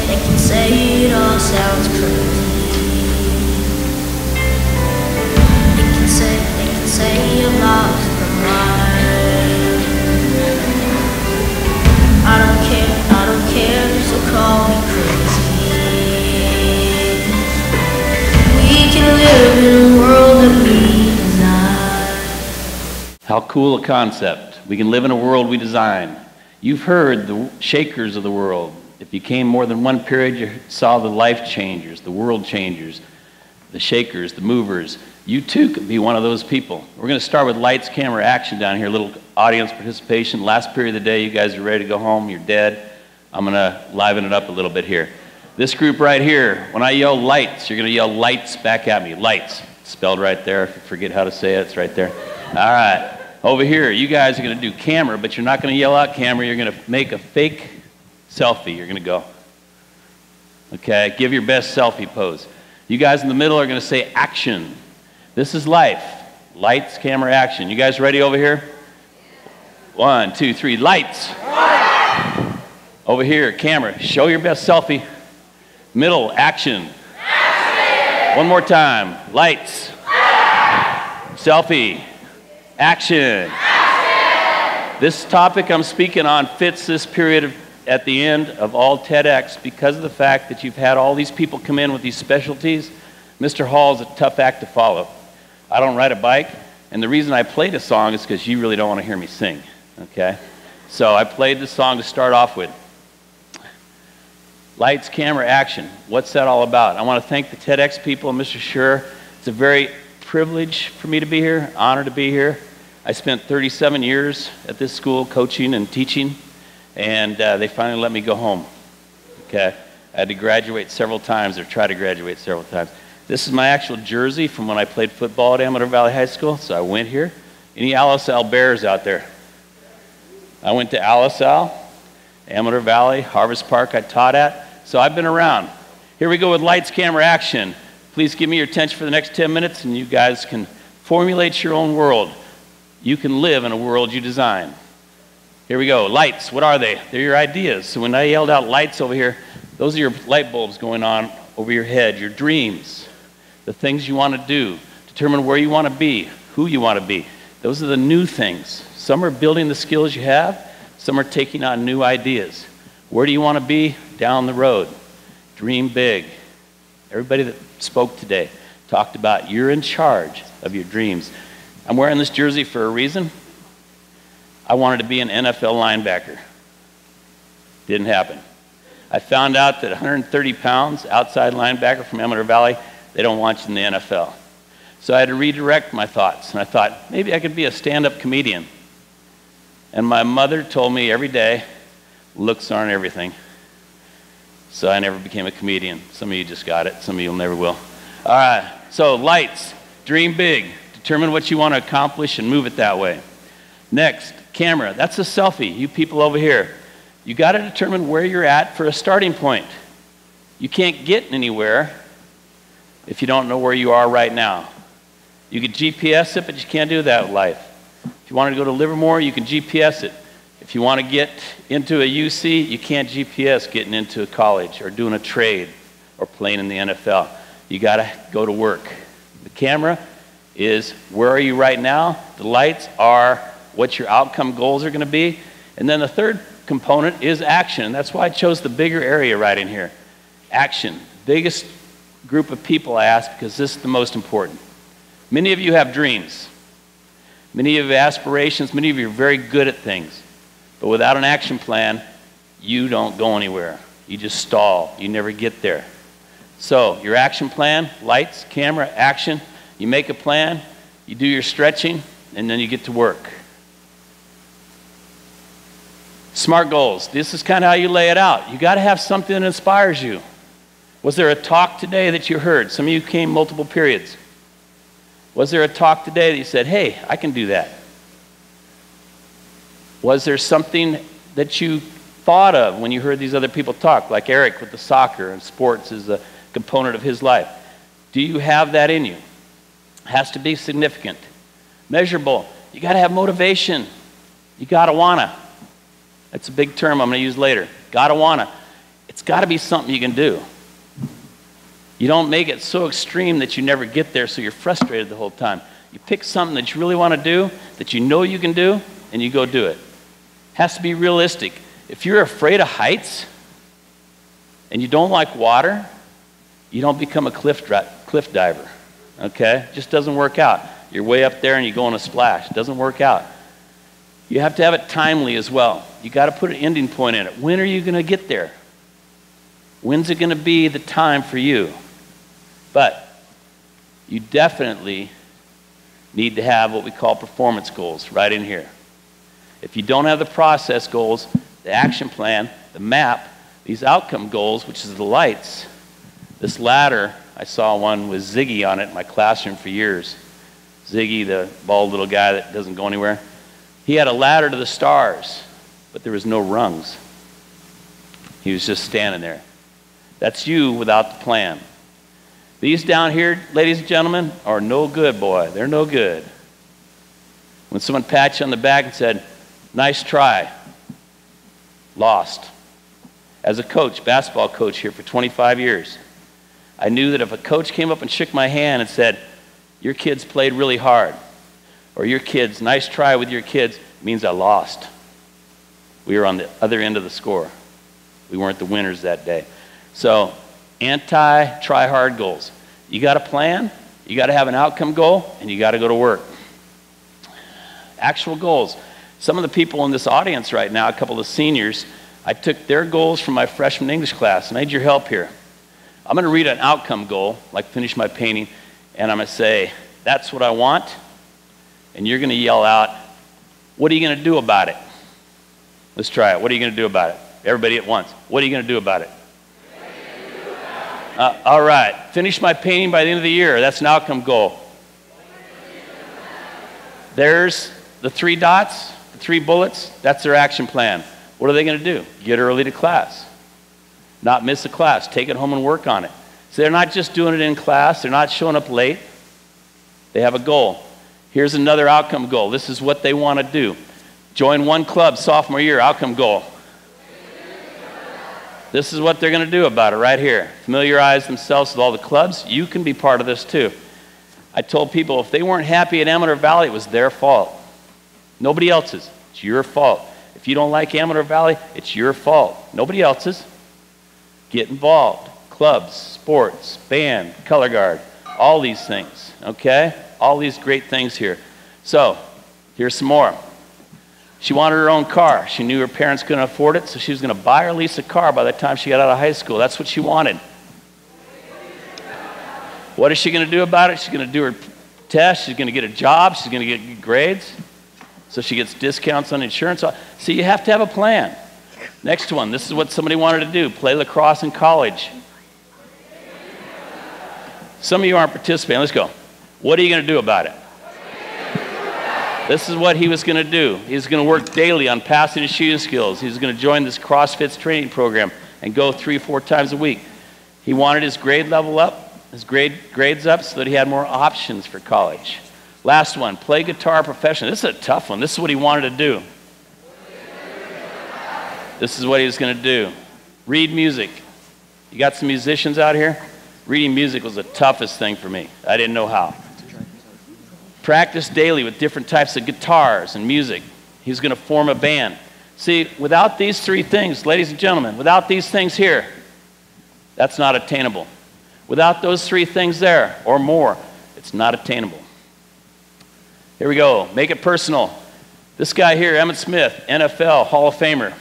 They can say it all sounds crazy. They can say you're lost their mind. I don't care, so call me crazy. We can live in a world that we design. How cool a concept. We can live in a world we design. You've heard the shakers of the world. If you came more than one period, you saw the life changers, the world changers, the shakers, the movers. You too could be one of those people. We're going to start with lights, camera, action down here, a little audience participation. Last period of the day, you guys are ready to go home, you're dead. I'm going to liven it up a little bit here. This group right here, when I yell lights, you're going to yell lights back at me. Lights, spelled right there. If you forget how to say it, it's right there. All right. Over here, you guys are going to do camera, but you're not going to yell out camera. You're going to make a fake selfie. You're going to go. Okay, give your best selfie pose. You guys in the middle are going to say action. This is life. Lights, camera, action. You guys ready over here? 1, 2, 3, lights. Over here, camera. Show your best selfie. Middle, action. One more time. Lights. Selfie. Action. This topic I'm speaking on fits this period at the end of all TEDx because of the fact that you've had all these people come in with these specialties. Mr. Hall is a tough act to follow. I don't ride a bike, and the reason I played a song is because you really don't want to hear me sing, okay? So I played the song to start off with. Lights, camera, action. What's that all about? I want to thank the TEDx people and Mr. Schur. It's a very privilege for me to be here, honor to be here. I spent 37 years at this school coaching and teaching, and they finally let me go home, okay? I had to graduate several times, or try to graduate several times. This is my actual jersey from when I played football at Amador Valley High School, so I went here. Any Alisal Bears out there? I went to Alisal, Amador Valley, Harvest Park I taught at, so I've been around. Here we go with lights, camera, action. Please give me your attention for the next 10 minutes, and you guys can formulate your own world. You can live in a world you design. Here we go. Lights, what are they? They're your ideas. So when I yelled out lights over here, those are your light bulbs going on over your head, your dreams, the things you want to do, determine where you want to be, who you want to be. Those are the new things. Some are building the skills you have. Some are taking on new ideas. Where do you want to be? Down the road. Dream big. Everybody that spoke today talked about you're in charge of your dreams. I'm wearing this jersey for a reason. I wanted to be an NFL linebacker. Didn't happen. I found out that 130 pounds outside linebacker from Amador Valley, they don't want you in the NFL. So I had to redirect my thoughts, and I thought, maybe I could be a stand-up comedian. And my mother told me every day, looks aren't everything. So I never became a comedian. Some of you just got it. Some of you never will. All right, so lights, dream big. Determine what you want to accomplish and move it that way. Next, camera. That's a selfie. You people over here. You got to determine where you're at for a starting point. You can't get anywhere if you don't know where you are right now. You could GPS it, but you can't do that with life. If you want to go to Livermore, you can GPS it. If you want to get into a UC, you can't GPS getting into a college or doing a trade or playing in the NFL. You got to go to work. The camera is where are you right now? The lights are what your outcome goals are going to be. And then the third component is action. That's why I chose the bigger area right in here. Action. Biggest group of people I asked because this is the most important. Many of you have dreams. Many of you have aspirations. Many of you are very good at things. But without an action plan, you don't go anywhere. You just stall. You never get there. So your action plan, lights, camera, action. You make a plan, you do your stretching, and then you get to work. SMART goals. This is kind of how you lay it out. You got to have something that inspires you. Was there a talk today that you heard? Some of you came multiple periods. Was there a talk today that you said, hey, I can do that? Was there something that you thought of when you heard these other people talk, like Eric with the soccer and sports is a component of his life? Do you have that in you? It has to be significant. Measurable. You got to have motivation. You got to wanna. That's a big term I'm going to use later. Got to wanna. It's got to be something you can do. You don't make it so extreme that you never get there, so you're frustrated the whole time. You pick something that you really want to do, that you know you can do, and you go do it. Has to be realistic. If you're afraid of heights and you don't like water, you don't become a cliff diver, okay? It just doesn't work out. You're way up there and you go on a splash. It doesn't work out. You have to have it timely as well. You got to put an ending point in it. When are you going to get there? When's it going to be the time for you? But you definitely need to have what we call performance goals right in here. If you don't have the process goals, the action plan, the map, these outcome goals, which is the lights, this ladder, I saw one with Ziggy on it in my classroom for years. Ziggy, the bald little guy that doesn't go anywhere. He had a ladder to the stars, but there was no rungs. He was just standing there. That's you without the plan. These down here, ladies and gentlemen, are no good, boy. They're no good. When someone pats you on the back and said, nice try, lost. As a coach, basketball coach here for 25 years, I knew that if a coach came up and shook my hand and said, your kids played really hard, or your kids, nice try with your kids, means I lost. We were on the other end of the score. We weren't the winners that day. So, anti-try hard goals. You got a plan, you got to have an outcome goal, and you got to go to work. Actual goals. Some of the people in this audience right now, a couple of seniors, I took their goals from my freshman English class, and I need your help here. I'm going to read an outcome goal, like finish my painting, and I'm going to say, that's what I want, and you're going to yell out, what are you going to do about it? Let's try it. What are you going to do about it? Everybody at once. What are you going to do about it? All right. Finish my painting by the end of the year. That's an outcome goal. There's the 3 dots, the 3 bullets. That's their action plan. What are they going to do? Get early to class. Not miss a class. Take it home and work on it. So they're not just doing it in class. They're not showing up late. They have a goal. Here's another outcome goal. This is what they want to do. Join one club sophomore year, outcome goal. This is what they're going to do about it right here. Familiarize themselves with all the clubs. You can be part of this too. I told people if they weren't happy at Amador Valley, it was their fault. Nobody else's. It's your fault. If you don't like Amador Valley, it's your fault. Nobody else's. Get involved. Clubs, sports, band, color guard, all these things, okay? All these great things here. So, here's some more. She wanted her own car. She knew her parents couldn't afford it, so she was going to buy or lease a car by the time she got out of high school. That's what she wanted. What is she going to do about it? She's going to do her test. She's going to get a job. She's going to get good grades. So she gets discounts on insurance. So you have to have a plan. Next one. This is what somebody wanted to do. Play lacrosse in college. Some of you aren't participating. Let's go. What are you going to do about it? This is what he was going to do. He was going to work daily on passing his shooting skills. He was going to join this CrossFit training program and go 3 or 4 times a week. He wanted his grade level up, his grades up, so that he had more options for college. Last one, play guitar professionally. This is a tough one. This is what he wanted to do. This is what he was going to do. Read music. You got some musicians out here? Reading music was the toughest thing for me. I didn't know how. Practice daily with different types of guitars and music. He's going to form a band. See, without these 3 things, ladies and gentlemen, without these things here, that's not attainable. Without those 3 things there or more, it's not attainable. Here we go. Make it personal. This guy here, Emmitt Smith, NFL Hall of Famer,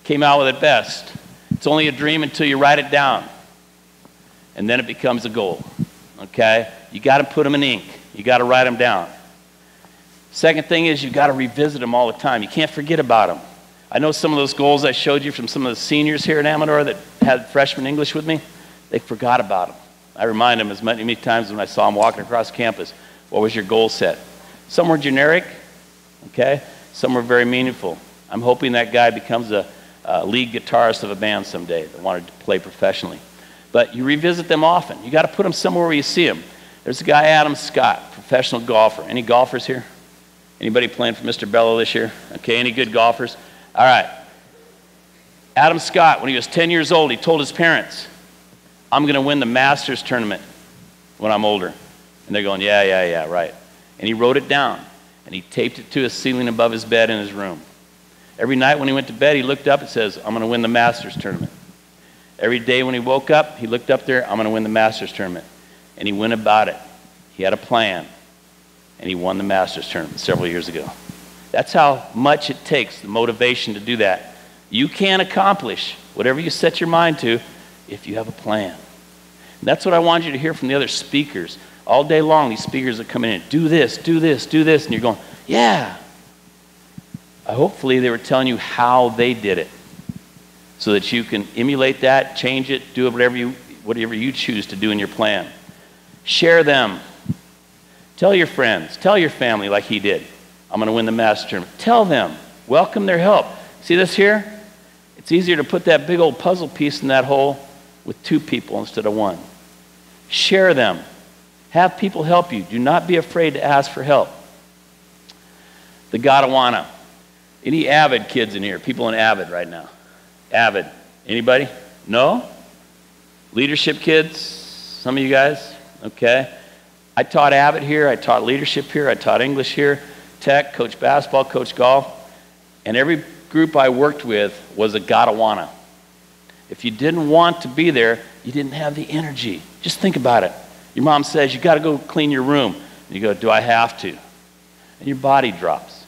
came out with it best. It's only a dream until you write it down. And then it becomes a goal. Okay? You got to put them in ink. You got to write them down. Second thing is you got to revisit them all the time. You can't forget about them. I know some of those goals I showed you from some of the seniors here in Amador that had freshman English with me, they forgot about them. I remind them as many times when I saw them walking across campus. What was your goal set? Some were generic, okay? Some were very meaningful. I'm hoping that guy becomes a lead guitarist of a band someday that wanted to play professionally. But you revisit them often. You got to put them somewhere where you see them. There's a guy, Adam Scott, professional golfer. Any golfers here? Anybody playing for Mr. Bello this year? Okay, any good golfers? All right. Adam Scott, when he was 10 years old, he told his parents, I'm going to win the Masters tournament when I'm older. And they're going, yeah, right. And he wrote it down, and he taped it to a ceiling above his bed in his room. Every night when he went to bed, he looked up and says, I'm going to win the Masters tournament. Every day when he woke up, he looked up there, I'm going to win the Masters tournament. And he went about it. He had a plan, and he won the Masters tournament several years ago. That's how much it takes, the motivation to do that. You can accomplish whatever you set your mind to if you have a plan. And that's what I want you to hear from the other speakers. All day long, these speakers are coming in, do this, do this, do this, and you're going, yeah. Hopefully they were telling you how they did it so that you can emulate that, change it, do whatever you choose to do in your plan. Share them. Tell your friends, tell your family like he did. I'm going to win the Masters tournament. Tell them. Welcome their help. See this here? It's easier to put that big old puzzle piece in that hole with 2 people instead of 1. Share them. Have people help you. Do not be afraid to ask for help. The gotta wanna. Any Avid kids in here? People in Avid right now? Avid. Anybody? No? Leadership kids? Some of you guys? Okay. I taught Avid here. I taught leadership here. I taught English here. Tech, coach basketball, coach golf. And every group I worked with was a gotta wanna. If you didn't want to be there, you didn't have the energy. Just think about it. Your mom says, you got to go clean your room. And you go, do I have to? And your body drops.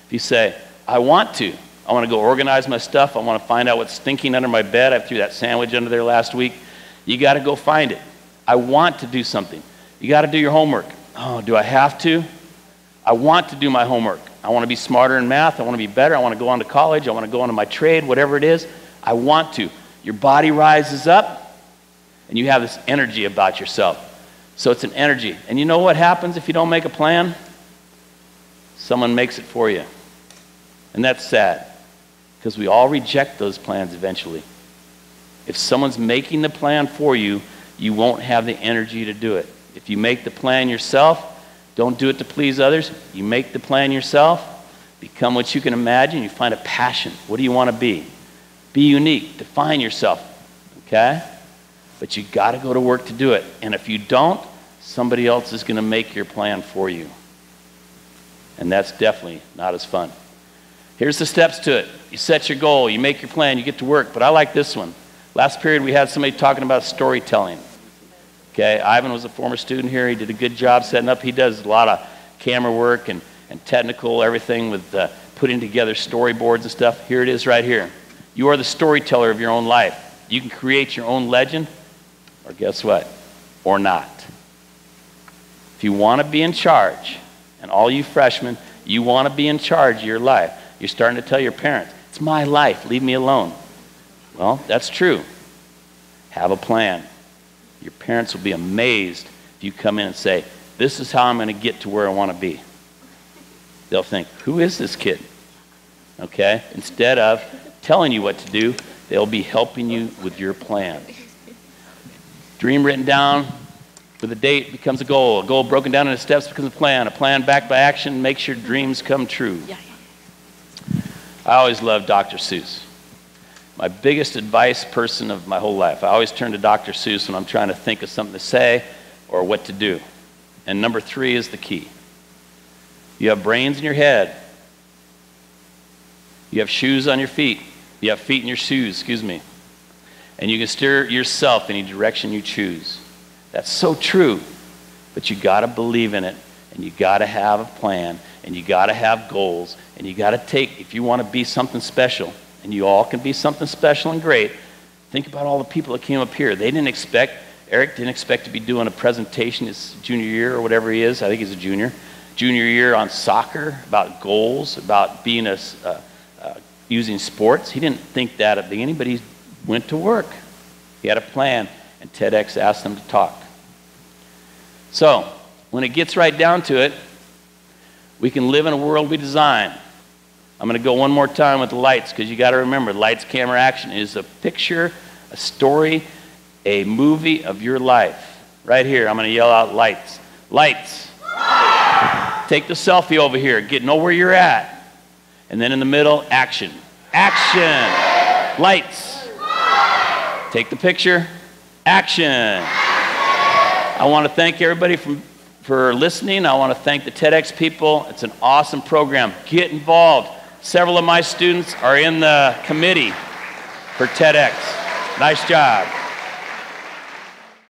If you say, I want to. I want to go organize my stuff. I want to find out what's stinking under my bed. I threw that sandwich under there last week. You got to go find it. I want to do something. You got to do your homework. Oh, do I have to? I want to do my homework. I want to be smarter in math. I want to be better. I want to go on to college. I want to go on to my trade, whatever it is. I want to. Your body rises up, and you have this energy about yourself. So it's an energy. And you know what happens if you don't make a plan? Someone makes it for you. And that's sad, because we all reject those plans eventually. If someone's making the plan for you, you won't have the energy to do it. If you make the plan yourself, don't do it to please others. You make the plan yourself, become what you can imagine. You find a passion. What do you want to be? Be unique. Define yourself. Okay? But you got to go to work to do it. And if you don't, somebody else is going to make your plan for you. And that's definitely not as fun. Here's the steps to it. You set your goal. You make your plan. You get to work. But I like this one. Last period, we had somebody talking about storytelling. Okay, Ivan was a former student here. He did a good job setting up. He does a lot of camera work and technical everything with putting together storyboards and stuff. Here it is right here. You are the storyteller of your own life. You can create your own legend, or guess what? Or not. If you want to be in charge, and all you freshmen, you want to be in charge of your life. You're starting to tell your parents, it's my life, leave me alone. Well, that's true. Have a plan. Your parents will be amazed if you come in and say, this is how I'm going to get to where I want to be. They'll think, who is this kid? Okay? Instead of telling you what to do, they'll be helping you with your plan. Dream written down with a date becomes a goal broken down into steps becomes a plan backed by action makes your dreams come true. I always loved Dr. Seuss. My biggest advice person of my whole life. I always turn to Dr. Seuss when I'm trying to think of something to say or what to do. And number 3 is the key. You have brains in your head. You have shoes on your feet. You have feet in your shoes, excuse me. And you can steer yourself any direction you choose. That's so true. But you got to believe in it, and you got to have a plan, and you got to have goals, and you got to take, if you want to be something special, and you all can be something special and great, think about all the people that came up here. Eric didn't expect to be doing a presentation his junior year or whatever he is. I think he's a junior year on soccer, about goals, about being using sports. He didn't think that at the beginning, but he went to work. He had a plan, and TEDx asked him to talk. So, when it gets right down to it, we can live in a world we design. I'm going to go one more time with the lights, because you got to remember, lights, camera, action is a picture, a story, a movie of your life. Right here, I'm going to yell out lights. Lights. Take the selfie over here. Know where you're at. And then in the middle, action. Action. Lights. Take the picture. Action. I want to thank everybody for listening. I want to thank the TEDx people. It's an awesome program. Get involved. Several of my students are in the committee for TEDx. Nice job.